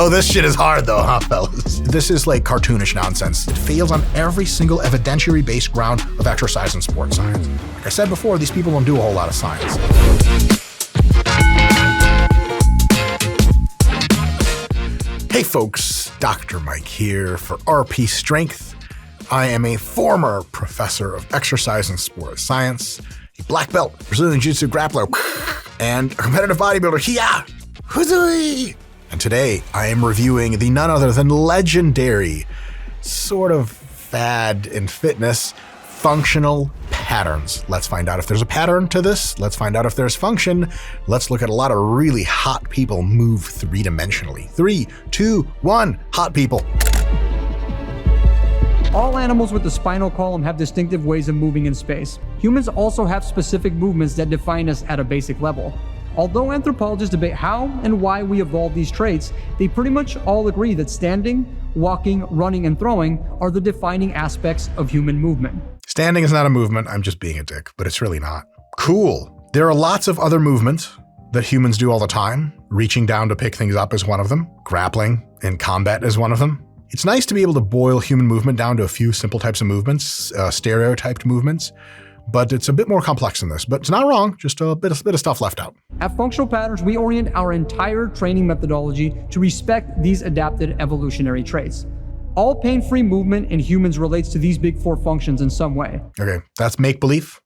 This shit is hard though, huh, fellas? This is like cartoonish nonsense. It fails on every single evidentiary-based ground of exercise and sports science. Like I said before, these people don't do a whole lot of science. Hey folks, Dr. Mike here for RP Strength. I am a former professor of exercise and sports science, a black belt, Brazilian Jiu-Jitsu grappler, and a competitive bodybuilder. Hiya! Huzui! And today I am reviewing the none other than legendary, sort of fad in fitness, functional patterns. Let's find out if there's a pattern to this. Let's find out if there's function. Let's look at a lot of really hot people move three-dimensionally. 3, 2, 1, hot people. All animals with the spinal column have distinctive ways of moving in space. Humans also have specific movements that define us at a basic level. Although anthropologists debate how and why we evolved these traits, they pretty much all agree that standing, walking, running, and throwing are the defining aspects of human movement. Standing is not a movement. I'm just being a dick, but it's really not. Cool. There are lots of other movements that humans do all the time. Reaching down to pick things up is one of them. Grappling in combat is one of them. It's nice to be able to boil human movement down to a few simple types of movements, stereotyped movements, but it's a bit more complex than this. But it's not wrong, just a bit of stuff left out. At Functional Patterns, we orient our entire training methodology to respect these adapted evolutionary traits. All pain-free movement in humans relates to these big four functions in some way. Okay, that's make-believe.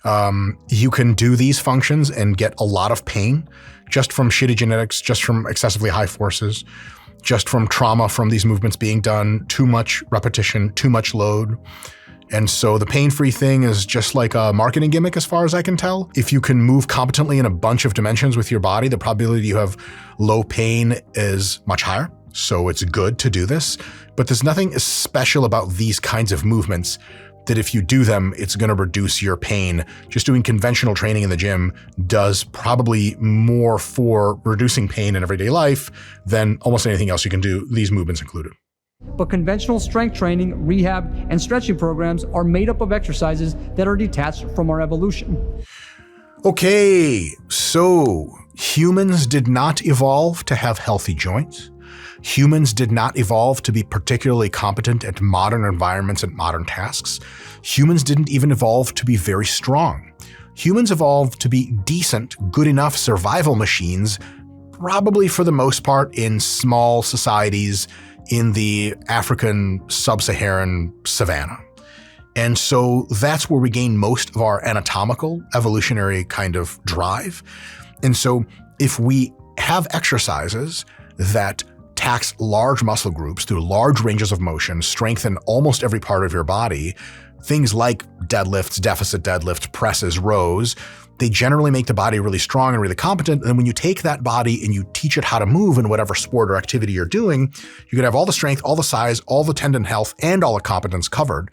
You can do these functions and get a lot of pain just from shitty genetics, just from excessively high forces, just from trauma from these movements being done, too much repetition, too much load. And so the pain-free thing is just like a marketing gimmick as far as I can tell. If you can move competently in a bunch of dimensions with your body, the probability you have low pain is much higher. So it's good to do this, but there's nothing special about these kinds of movements that if you do them, it's gonna reduce your pain. Just doing conventional training in the gym does probably more for reducing pain in everyday life than almost anything else you can do, these movements included. But conventional strength training, rehab, and stretching programs are made up of exercises that are detached from our evolution. Okay, so humans did not evolve to have healthy joints. Humans did not evolve to be particularly competent at modern environments and modern tasks. Humans didn't even evolve to be very strong. Humans evolved to be decent, good enough survival machines, probably for the most part in small societies in the African sub-Saharan savanna. And so that's where we gain most of our anatomical, evolutionary kind of drive. And so if we have exercises that tax large muscle groups through large ranges of motion, strengthen almost every part of your body, things like deadlifts, deficit deadlifts, presses, rows, they generally make the body really strong and really competent. And when you take that body and you teach it how to move in whatever sport or activity you're doing, you can have all the strength, all the size, all the tendon health, and all the competence covered.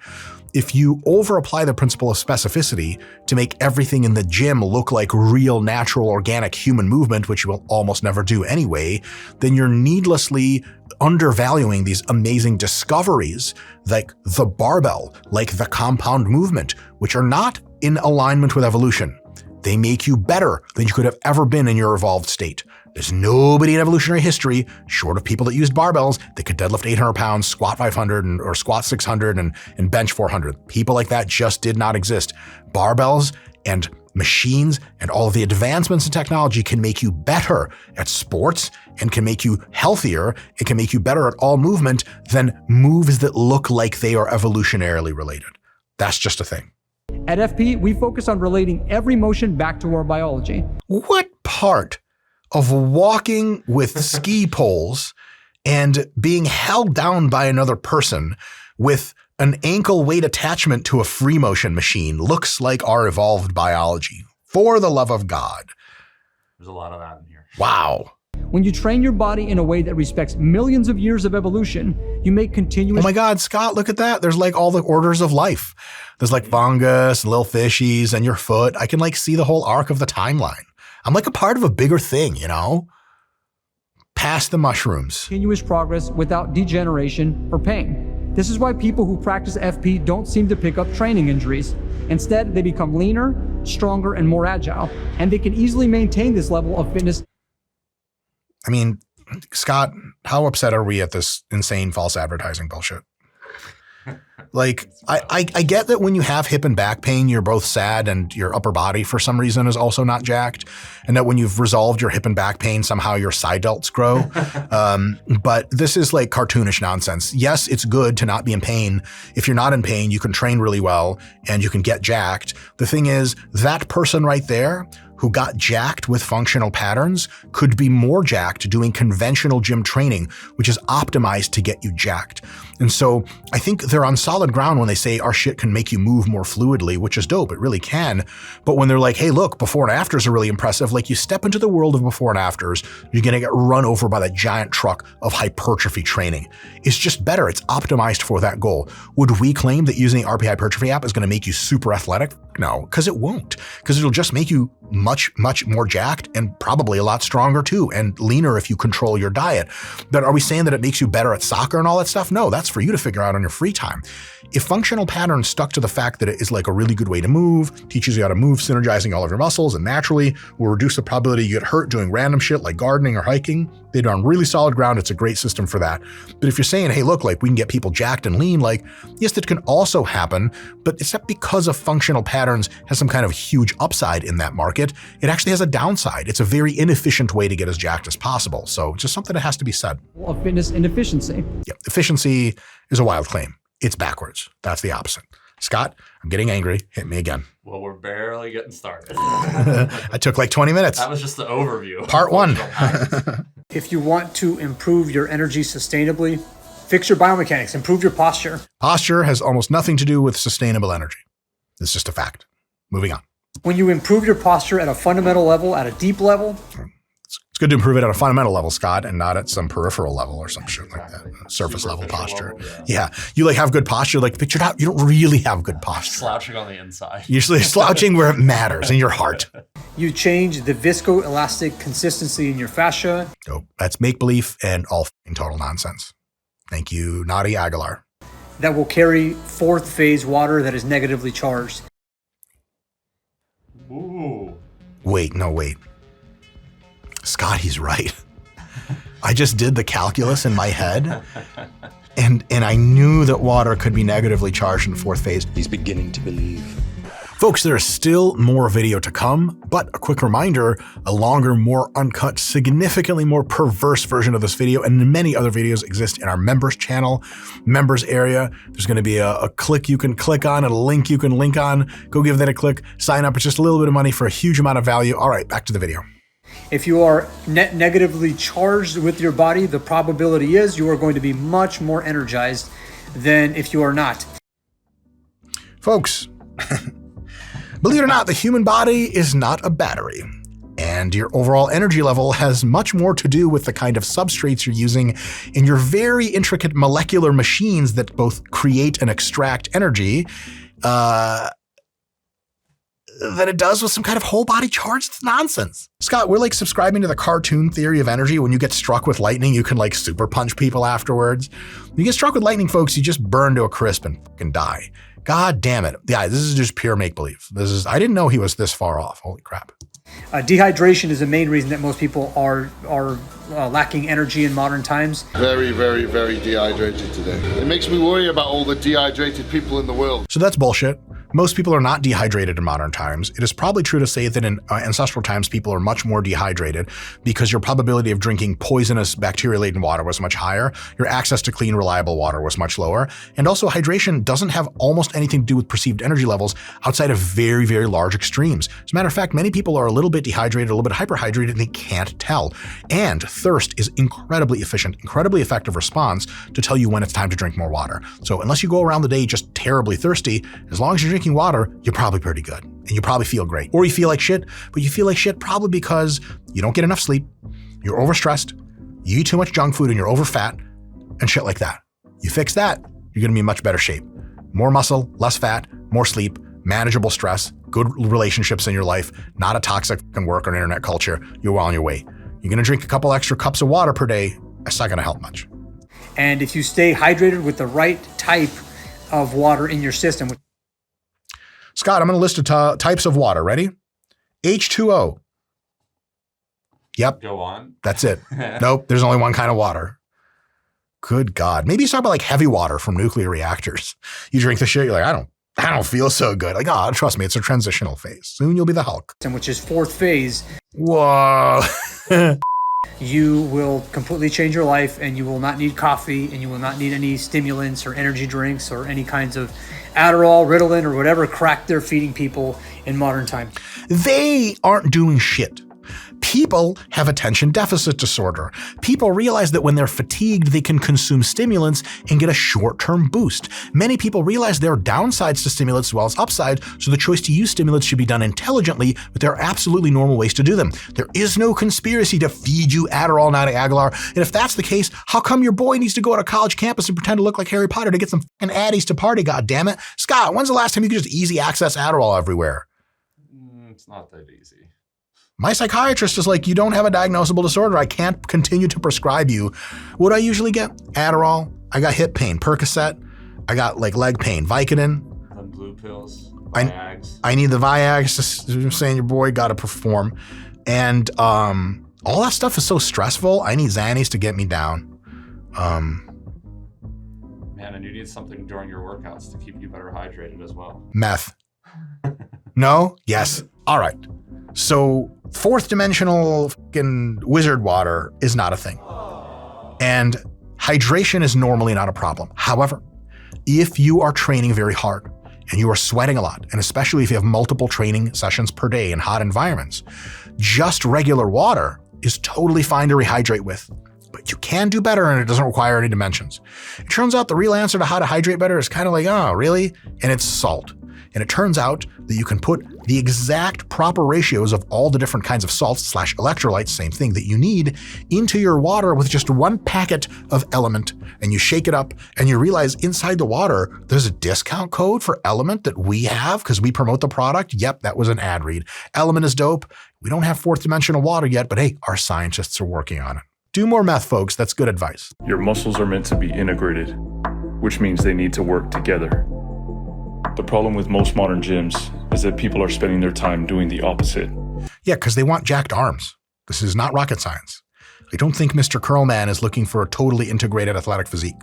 If you over-apply the principle of specificity to make everything in the gym look like real, natural, organic human movement, which you will almost never do anyway, then you're needlessly undervaluing these amazing discoveries like the barbell, like the compound movement, which are not in alignment with evolution. They make you better than you could have ever been in your evolved state. There's nobody in evolutionary history, short of people that used barbells, that could deadlift 800 pounds, squat 500, or squat 600 and bench 400. People like that just did not exist. Barbells and machines and all of the advancements in technology can make you better at sports and can make you healthier. It can make you better at all movement than moves that look like they are evolutionarily related. That's just a thing. At FP, we focus on relating every motion back to our biology. What part of walking with ski poles and being held down by another person with an ankle weight attachment to a free motion machine looks like our evolved biology? For the love of God. There's a lot of that in here. Wow. When you train your body in a way that respects millions of years of evolution, you make continuous— Oh my God, Scott, look at that. There's like all the orders of life. There's like fungus, little fishies, and your foot. I can like see the whole arc of the timeline. I'm like a part of a bigger thing, you know? Past the mushrooms. Continuous progress without degeneration or pain. This is why people who practice FP don't seem to pick up training injuries. Instead, they become leaner, stronger, and more agile, and they can easily maintain this level of fitness. I mean, Scott, how upset are we at this insane false advertising bullshit? Like, I get that when you have hip and back pain, you're both sad and your upper body for some reason is also not jacked. And that when you've resolved your hip and back pain, somehow your side delts grow. But this is like cartoonish nonsense. Yes, it's good to not be in pain. If you're not in pain, you can train really well and you can get jacked. The thing is, that person right there who got jacked with functional patterns could be more jacked doing conventional gym training, which is optimized to get you jacked. And so I think they're on solid ground when they say our shit can make you move more fluidly, which is dope. It really can. But when they're like, hey, look, before and afters are really impressive, like you step into the world of before and afters, you're going to get run over by that giant truck of hypertrophy training. It's just better. It's optimized for that goal. Would we claim that using the RP Hypertrophy app is going to make you super athletic? No, because it won't, because it'll just make you much more jacked and probably a lot stronger too, and leaner if you control your diet. But are we saying that it makes you better at soccer and all that stuff? No, that's for you to figure out on your free time. If functional patterns stuck to the fact that it is like a really good way to move, teaches you how to move, synergizing all of your muscles, and naturally will reduce the probability you get hurt doing random shit like gardening or hiking, they're on really solid ground. It's a great system for that. But if you're saying, hey, look, like we can get people jacked and lean, like, yes, that can also happen, but it's not because of functional patterns has some kind of huge upside in that market. It actually has a downside. It's a very inefficient way to get as jacked as possible. So just something that has to be said. Of fitness and efficiency. Yeah, efficiency is a wild claim. It's backwards. That's the opposite. Scott, I'm getting angry. Hit me again. Well, we're barely getting started. I took like 20 minutes. That was just the overview. Part one. If you want to improve your energy sustainably, fix your biomechanics, improve your posture. Posture has almost nothing to do with sustainable energy. It's just a fact. Moving on. When you improve your posture at a fundamental level, at a deep level, it's good to improve it at a fundamental level, Scott, and not at some peripheral level or some shit like that. Surface level posture. Level, yeah. You like have good posture, like picture it out. You don't really have good posture. Slouching on the inside. Usually slouching where it matters, in your heart. You change the viscoelastic consistency in your fascia. Oh, that's make-believe and all total nonsense. Thank you, Nadi Aguilar. That will carry fourth phase water that is negatively charged. Ooh. Wait. Scott, he's right. I just did the calculus in my head, and I knew that water could be negatively charged in fourth phase. He's beginning to believe. Folks, there is still more video to come, but a quick reminder, a longer, more uncut, significantly more perverse version of this video and many other videos exist in our members channel, members area. There's going to be a click you can click on and a link you can link on. Go give that a click, sign up. It's just a little bit of money for a huge amount of value. All right, back to the video. If you are negatively charged with your body, the probability is you are going to be much more energized than if you are not. Folks, believe it or not, the human body is not a battery, and your overall energy level has much more to do with the kind of substrates you're using in your very intricate molecular machines that both create and extract energy than it does with some kind of whole body charge. It's nonsense. Scott, we're like subscribing to the cartoon theory of energy. When you get struck with lightning, you can like super punch people afterwards. When you get struck with lightning, folks, you just burn to a crisp and fucking die. God damn it. Yeah, this is just pure make-believe. I didn't know he was this far off. Holy crap. Dehydration is the main reason that most people are lacking energy in modern times. Very, very, very dehydrated today. It makes me worry about all the dehydrated people in the world. So that's bullshit. Most people are not dehydrated in modern times. It is probably true to say that in ancestral times, people are much more dehydrated because your probability of drinking poisonous bacteria-laden water was much higher. Your access to clean, reliable water was much lower. And also hydration doesn't have almost anything to do with perceived energy levels outside of very, very large extremes. As a matter of fact, many people are a little bit dehydrated, a little bit hyperhydrated, and they can't tell. And thirst is incredibly efficient, incredibly effective response to tell you when it's time to drink more water. So unless you go around the day just terribly thirsty, as long as you're drinking water, you're probably pretty good. And you probably feel great. Or you feel like shit, but you feel like shit probably because you don't get enough sleep, you're overstressed, you eat too much junk food and you're overfat, and shit like that. You fix that, you're gonna be in much better shape. More muscle, less fat, more sleep, manageable stress, good relationships in your life, not a toxic work or internet culture, you're well on your way. You're gonna drink a couple extra cups of water per day, that's not gonna help much. And if you stay hydrated with the right type of water in your system. Scott, I'm gonna list the types of water, ready? H2O. Yep. Go on. That's it. Nope. There's only one kind of water. Good God. Maybe you talk about like heavy water from nuclear reactors. You drink the shit. You're like, I don't feel so good. Like, oh, trust me, it's a transitional phase. Soon you'll be the Hulk. Which is fourth phase. Whoa. You will completely change your life, and you will not need coffee, and you will not need any stimulants or energy drinks or any kinds of Adderall, Ritalin, or whatever crack they're feeding people in modern time. They aren't doing shit. People have attention deficit disorder. People realize that when they're fatigued, they can consume stimulants and get a short-term boost. Many people realize there are downsides to stimulants as well as upsides, so the choice to use stimulants should be done intelligently, but there are absolutely normal ways to do them. There is no conspiracy to feed you Adderall, not Aguilar, and if that's the case, how come your boy needs to go to a college campus and pretend to look like Harry Potter to get some fucking addies to party, goddammit? Scott, when's the last time you could just easy access Adderall everywhere? It's not that easy. My psychiatrist is like, you don't have a diagnosable disorder. I can't continue to prescribe you. What do I usually get? Adderall. I got hip pain, Percocet. I got like leg pain, Vicodin. The blue pills, Viags. I need the Viags. Just saying your boy got to perform. And all that stuff is so stressful. I need Xannies to get me down. Man, and you need something during your workouts to keep you better hydrated as well. Meth. No? Yes. All right. So fourth dimensional fucking wizard water is not a thing. And hydration is normally not a problem. However, if you are training very hard and you are sweating a lot, and especially if you have multiple training sessions per day in hot environments, just regular water is totally fine to rehydrate with. But you can do better, and it doesn't require any dimensions. It turns out the real answer to how to hydrate better is kind of like, oh, really? And it's salt. And it turns out that you can put the exact proper ratios of all the different kinds of salts / electrolytes, same thing, that you need into your water with just one packet of Element, and you shake it up and you realize inside the water, there's a discount code for Element that we have because we promote the product. Yep, that was an ad read. Element is dope. We don't have fourth dimensional water yet, but hey, our scientists are working on it. Do more meth, folks. That's good advice. Your muscles are meant to be integrated, which means they need to work together. The problem with most modern gyms is that people are spending their time doing the opposite. Yeah, because they want jacked arms. This is not rocket science. I don't think Mr. Curlman is looking for a totally integrated athletic physique.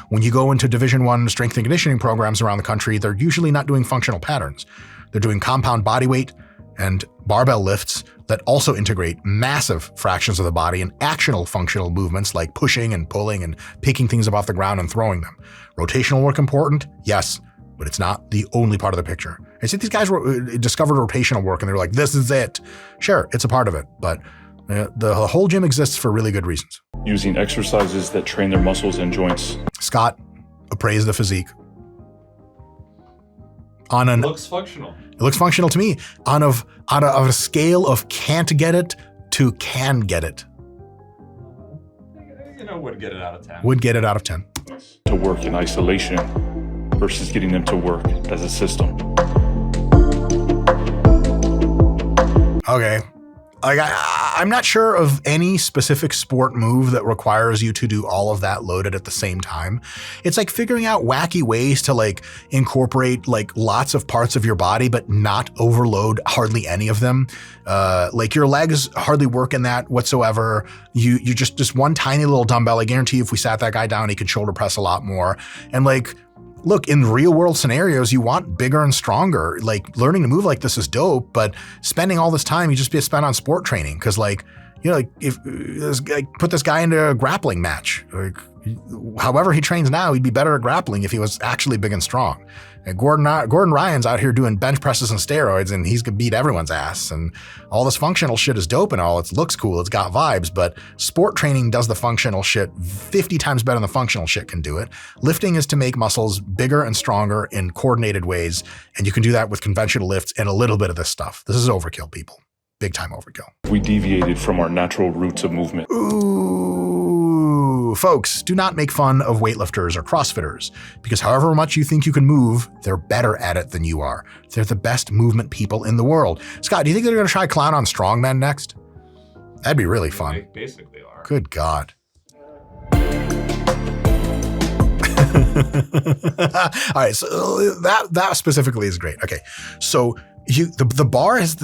When you go into Division I strength and conditioning programs around the country, they're usually not doing functional patterns. They're doing compound body weight and barbell lifts that also integrate massive fractions of the body and actional functional movements like pushing and pulling and picking things up off the ground and throwing them. Rotational work important? Yes. But it's not the only part of the picture. I said these guys discovered rotational work and they were like, this is it. Sure, it's a part of it, but the whole gym exists for really good reasons. Using exercises that train their muscles and joints. Scott, appraise the physique. It looks functional. It looks functional to me. On a scale of can't get it to can get it. Would get it out of 10. Would get it out of 10. To work in isolation versus getting them to work as a system. Okay. I'm not sure of any specific sport move that requires you to do all of that loaded at the same time. It's like figuring out wacky ways to like incorporate like lots of parts of your body, but not overload hardly any of them. Like your legs hardly work in that whatsoever. You just one tiny little dumbbell. I guarantee you if we sat that guy down, he could shoulder press a lot more. And like, look, in real world scenarios, you want bigger and stronger. Like learning to move like this is dope, but spending all this time, you just be spent on sport training. Cause like, like if put this guy into a grappling match, like, however he trains now, he'd be better at grappling if he was actually big and strong. And Gordon Ryan's out here doing bench presses and steroids and he's gonna beat everyone's ass. And all this functional shit is dope and all. It looks cool. It's got vibes, but sport training does the functional shit 50 times better than the functional shit can do it. Lifting is to make muscles bigger and stronger in coordinated ways. And you can do that with conventional lifts and a little bit of this stuff. This is overkill, people. Big time overkill. We deviated from our natural roots of movement. Ooh, folks, do not make fun of weightlifters or CrossFitters because however much you think you can move, they're better at it than you are. They're the best movement people in the world. Scott, do you think they're going to try clown on strongmen next? That'd be really fun. They basically are. Good God. All right, so that specifically is great. Okay, so the bar has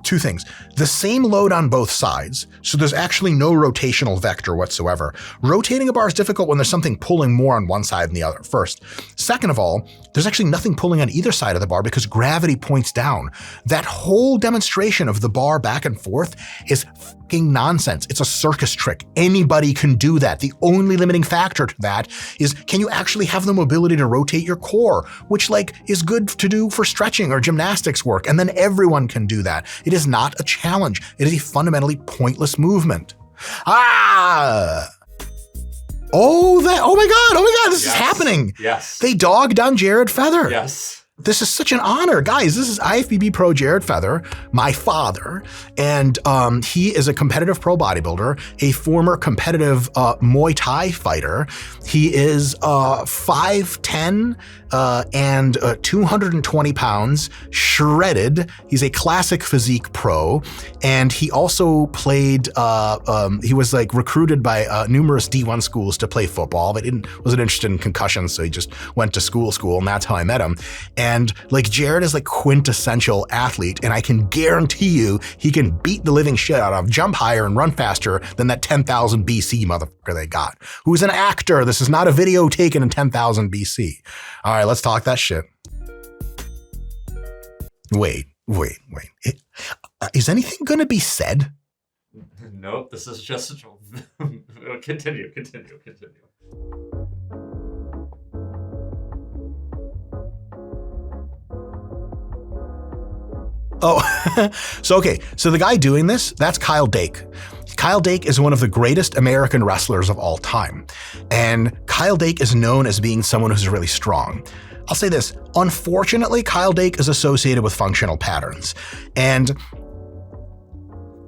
two things. The same load on both sides, so there's actually no rotational vector whatsoever. Rotating a bar is difficult when there's something pulling more on one side than the other, first. Second of all, there's actually nothing pulling on either side of the bar because gravity points down. That whole demonstration of the bar back and forth is fucking nonsense. It's a circus trick. Anybody can do that. The only limiting factor to that is, can you actually have the mobility to rotate your core, which is good to do for stretching or gymnastics work, and then everyone can do that. It is not a challenge. It is a fundamentally pointless movement. Oh my God, this is happening. Yes. They dogged on Jared Feather. Yes. This is such an honor. Guys, this is IFBB Pro Jared Feather, my father, and he is a competitive pro bodybuilder, a former competitive Muay Thai fighter. He is 5'10", and 220 pounds, shredded. He's a classic physique pro, and he also played, he was recruited by numerous D1 schools to play football, but wasn't interested in concussions, so he just went to school, and that's how I met him. And Jared is quintessential athlete, and I can guarantee you he can beat the living shit out of, jump higher and run faster than that 10,000 BC motherfucker they got, who's an actor. This is not a video taken in 10,000 BC. All right, let's talk that shit. Wait. Is anything going to be said? Nope, this is just... Continue. Oh, so the guy doing this, that's Kyle Dake. Kyle Dake is one of the greatest American wrestlers of all time. And Kyle Dake is known as being someone who's really strong. I'll say this, unfortunately, Kyle Dake is associated with functional patterns. And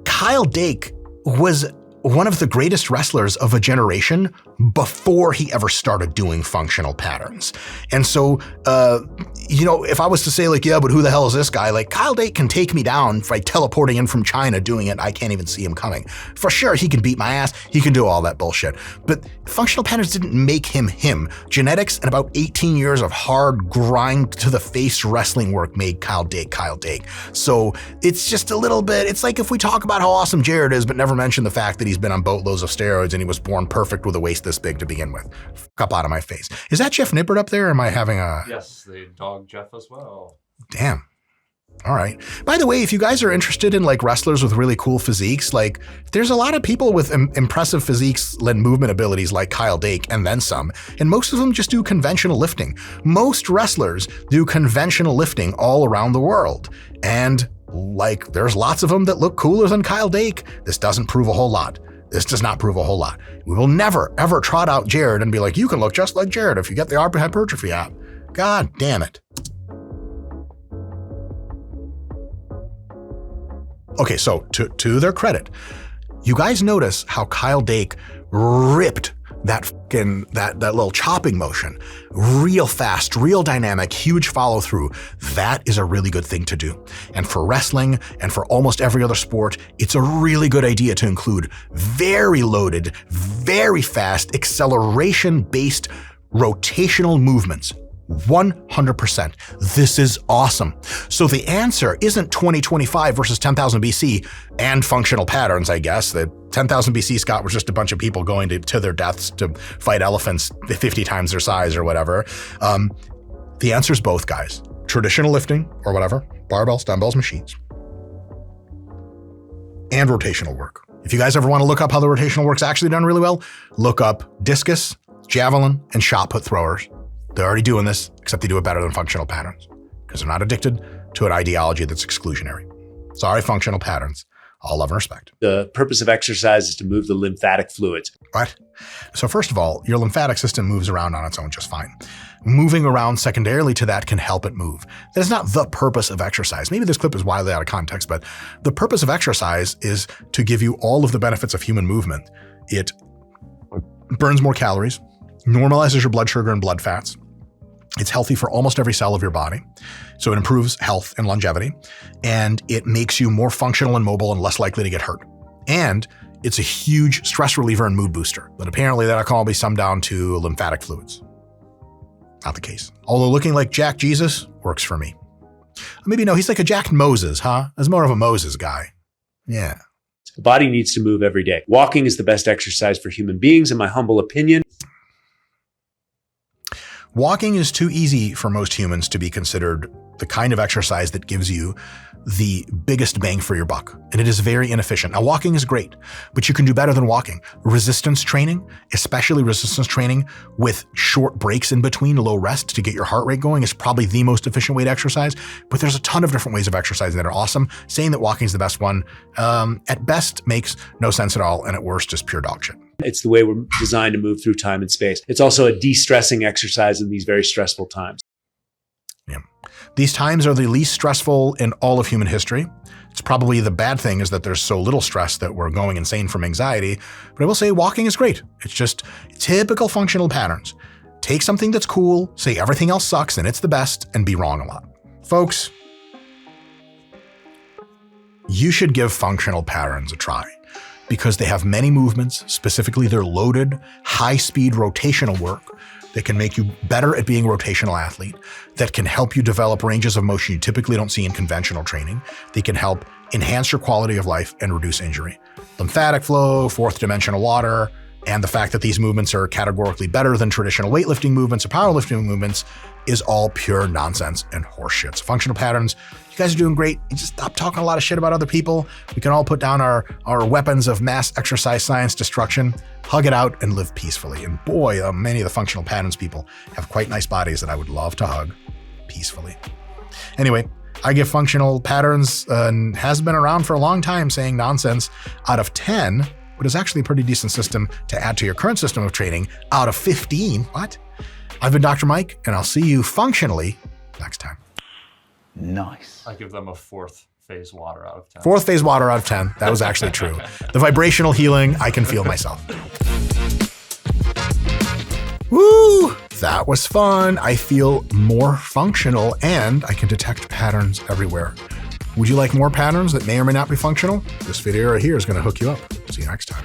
Kyle Dake was one of the greatest wrestlers of a generation before he ever started doing functional patterns. And so, if I was to say yeah, but who the hell is this guy? Kyle Dake can take me down by teleporting in from China doing it. I can't even see him coming. For sure, he can beat my ass. He can do all that bullshit. But functional patterns didn't make him him. Genetics and about 18 years of hard grind to the face wrestling work made Kyle Dake. So it's just a little bit, it's like if we talk about how awesome Jared is, but never mention the fact that he's been on boatloads of steroids and he was born perfect with a waist this big to begin with. Fuck up out of my face. Is that Jeff Nippert up there? Or am I having a... Yes, they dog Jeff as well. Damn. All right. By the way, if you guys are interested in wrestlers with really cool physiques, there's a lot of people with impressive physiques and movement abilities like Kyle Dake and then some, and most of them just do conventional lifting. Most wrestlers do conventional lifting all around the world. And there's lots of them that look cooler than Kyle Dake. This doesn't prove a whole lot. This does not prove a whole lot. We will never, ever trot out Jared and be like, you can look just like Jared if you get the hypertrophy app. God damn it. Okay, so to their credit, you guys notice how Kyle Dake ripped that little chopping motion real fast, real dynamic, huge follow through. That is a really good thing to do. And for wrestling and for almost every other sport, it's a really good idea to include very loaded, very fast, acceleration-based rotational movements. 100%. This is awesome. So the answer isn't 2025 versus 10,000 BC and functional patterns, I guess. The 10,000 BC, Scott, was just a bunch of people going to their deaths to fight elephants 50 times their size or whatever. The answer is both, guys. Traditional lifting or whatever, barbells, dumbbells, machines, and rotational work. If you guys ever want to look up how the rotational work's actually done really well, look up discus, javelin, and shot put throwers. They're already doing this, except they do it better than functional patterns because they're not addicted to an ideology that's exclusionary. Sorry, functional patterns. All love and respect. The purpose of exercise is to move the lymphatic fluids. What? So first of all, your lymphatic system moves around on its own just fine. Moving around secondarily to that can help it move. That is not the purpose of exercise. Maybe this clip is wildly out of context, but the purpose of exercise is to give you all of the benefits of human movement. It burns more calories, normalizes your blood sugar and blood fats. It's healthy for almost every cell of your body. So it improves health and longevity, and it makes you more functional and mobile and less likely to get hurt. And it's a huge stress reliever and mood booster, but apparently that can all be summed down to lymphatic fluids. Not the case. Although looking like Jack Jesus works for me. Maybe no, he's like a Jack Moses, huh? He's more of a Moses guy. Yeah. The body needs to move every day. Walking is the best exercise for human beings, in my humble opinion. Walking is too easy for most humans to be considered the kind of exercise that gives you the biggest bang for your buck. And it is very inefficient. Now, walking is great, but you can do better than walking. Resistance training, especially resistance training with short breaks in between, low rest to get your heart rate going, is probably the most efficient way to exercise. But there's a ton of different ways of exercising that are awesome. Saying that walking is the best one, at best makes no sense at all, and at worst is pure dog shit. It's the way we're designed to move through time and space. It's also a de-stressing exercise in these very stressful times. Yeah. These times are the least stressful in all of human history. It's probably the bad thing is that there's so little stress that we're going insane from anxiety. But I will say walking is great. It's just typical functional patterns. Take something that's cool, say everything else sucks and it's the best, and be wrong a lot. Folks, you should give functional patterns a try because they have many movements, specifically their loaded, high-speed rotational work that can make you better at being a rotational athlete, that can help you develop ranges of motion you typically don't see in conventional training. They can help enhance your quality of life and reduce injury. Lymphatic flow, fourth dimensional water, and the fact that these movements are categorically better than traditional weightlifting movements or powerlifting movements is all pure nonsense and horseshit. So functional patterns, you guys are doing great. You just stop talking a lot of shit about other people. We can all put down our weapons of mass exercise science destruction, hug it out, and live peacefully. And boy, many of the functional patterns people have quite nice bodies that I would love to hug peacefully. Anyway, I give functional patterns, and has been around for a long time, saying nonsense out of 10, but is actually a pretty decent system to add to your current system of training out of 15. What? I've been Dr. Mike, and I'll see you functionally next time. Nice. I give them a 4th phase water out of 10. 4th phase water out of 10. That was actually true. The vibrational healing, I can feel myself. Woo! That was fun. I feel more functional and I can detect patterns everywhere. Would you like more patterns that may or may not be functional? This video right here is going to hook you up. See you next time.